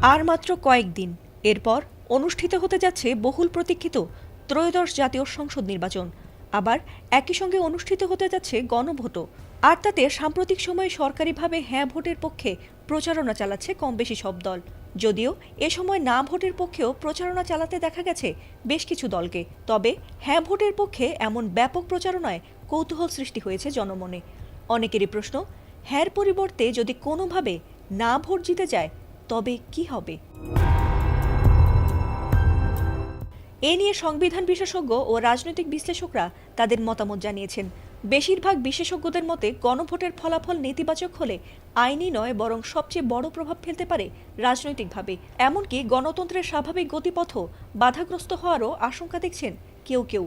আর মাত্র কয়েকদিন এরপর অনুষ্ঠিত হতে যাচ্ছে বহুল প্রতীক্ষিত ত্রয়োদশ জাতীয় সংসদ নির্বাচন। আবার একই সঙ্গে অনুষ্ঠিত হতে যাচ্ছে গণভোটও। আর তাতে সাম্প্রতিক সময়ে সরকারিভাবে হ্যাঁ ভোটের পক্ষে প্রচারণা চালাচ্ছে কম বেশি সব দল। যদিও এ সময় না ভোটের পক্ষেও প্রচারণা চালাতে দেখা গেছে বেশ কিছু দলকে। তবে হ্যাঁ ভোটের পক্ষে এমন ব্যাপক প্রচারণায় কৌতূহল সৃষ্টি হয়েছে জনমনে। অনেকেরই প্রশ্ন, হ্যাঁর পরিবর্তে যদি কোনোভাবে না ভোট জিতে যায় তবে কি হবে? এ নিয়ে সংবিধান বিশেষজ্ঞ ও রাজনৈতিক বিশ্লেষকরা তাদের মতামত জানিয়েছেন। বেশিরভাগ বিশেষজ্ঞদের মতে গণভোটের ফলাফল নেতিবাচক হলে আইনি নয় বরং সবচেয়ে বড় প্রভাব ফেলতে পারে রাজনৈতিকভাবে। এমনকি গণতন্ত্রের স্বাভাবিক গতিপথও বাধাগ্রস্ত হওয়ারও আশঙ্কা দেখছেন কেউ কেউ।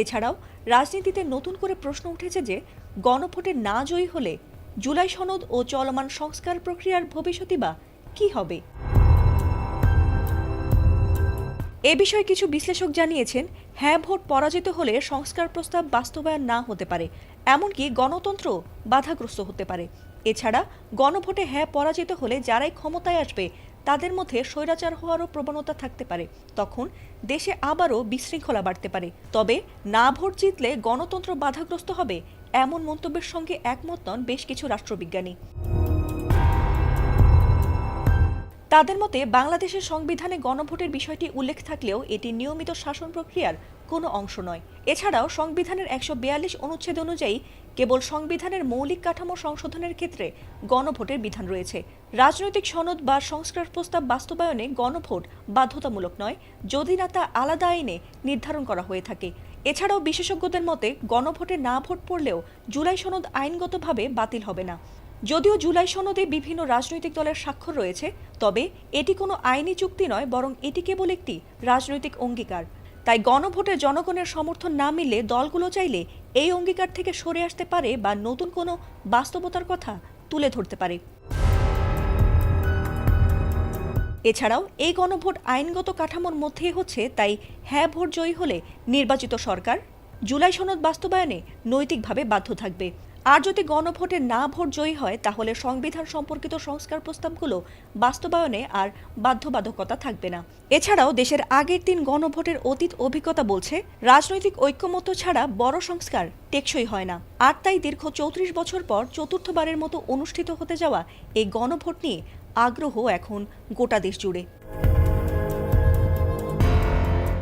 এছাড়াও রাজনীতিতে নতুন করে প্রশ্ন উঠেছে যে গণভোটে না জয়ী হলে জুলাই সনদ ও চলমান সংস্কার প্রক্রিয়ার ভবিষ্যৎই বা কি হবে? এ বিষয়ে কিছু বিশ্লেষক জানিয়েছেন, হ্যাঁ ভোট পরাজিত হলে সংস্কার প্রস্তাব বাস্তবায়ন না হতে পারে, এমনকি গণতন্ত্র বাধাগ্রস্ত হতে পারে। এছাড়া গণভোটে হ্যাঁ পরাজিত হলে যারাই ক্ষমতায় আসবে তাদের মধ্যে স্বৈরাচার হওয়ারও প্রবণতা থাকতে পারে। তখন দেশে আবারও বিশৃঙ্খলা বাড়তে পারে। তবে না ভোট জিতলে গণতন্ত্র বাধাগ্রস্ত হবে, এমন মন্তব্যের সঙ্গে একমত নন বেশ কিছু রাষ্ট্রবিজ্ঞানী। তাদের মতে বাংলাদেশের সংবিধানে গণভোটের বিষয়টি উল্লেখ থাকলেও এটি নিয়মিত শাসন প্রক্রিয়ার কোনো অংশ নয়। এছাড়াও সংবিধানের ১৪২ অনুচ্ছেদ অনুযায়ী কেবল সংবিধানের মৌলিক কাঠামো সংশোধনের ক্ষেত্রে গণভোটের বিধান রয়েছে। রাজনৈতিক সনদ বা সংস্কার প্রস্তাব বাস্তবায়নে গণভোট বাধ্যতামূলক নয়, যদি না তা আলাদা আইনে নির্ধারণ করা হয়ে থাকে। এছাড়াও বিশেষজ্ঞদের মতে গণভোটে না ভোট পড়লেও জুলাই সনদ আইনগতভাবে বাতিল হবে না। যদিও জুলাই সনদে বিভিন্ন রাজনৈতিক দলের স্বাক্ষর রয়েছে, তবে এটি কোনো আইনি চুক্তি নয় বরং এটি কেবল একটি রাজনৈতিক অঙ্গীকার। তাই গণভোটে জনগণের সমর্থন না মিললে দলগুলো চাইলে এই অঙ্গীকার থেকে সরে আসতে পারে বা নতুন কোনো বাস্তবতার কথা তুলে ধরতে পারে। এছাড়াও এই গণভোট আইনগত কাঠামোর মধ্যেই হচ্ছে, তাই হ্যাঁ ভোট জয়ী হলে নির্বাচিত সরকার জুলাই সনদ বাস্তবায়নে নৈতিকভাবে বাধ্য থাকবে। আর যদি গণভোটে না ভোট জয়ী হয় তাহলে সংবিধান সম্পর্কিত সংস্কার প্রস্তাবগুলো বাস্তবায়নে আর বাধ্যবাধকতা থাকবে না। এছাড়াও দেশের আগের ৩ গণভোটের অতীত অভিজ্ঞতা বলছে রাজনৈতিক ঐক্যমত্য ছাড়া বড় সংস্কার টেকসই হয় না। আর তাই দীর্ঘ ৩৪ বছর পর চতুর্থবারের মতো অনুষ্ঠিত হতে যাওয়া এই গণভোট নিয়ে আগ্রহ এখন গোটা দেশ জুড়ে।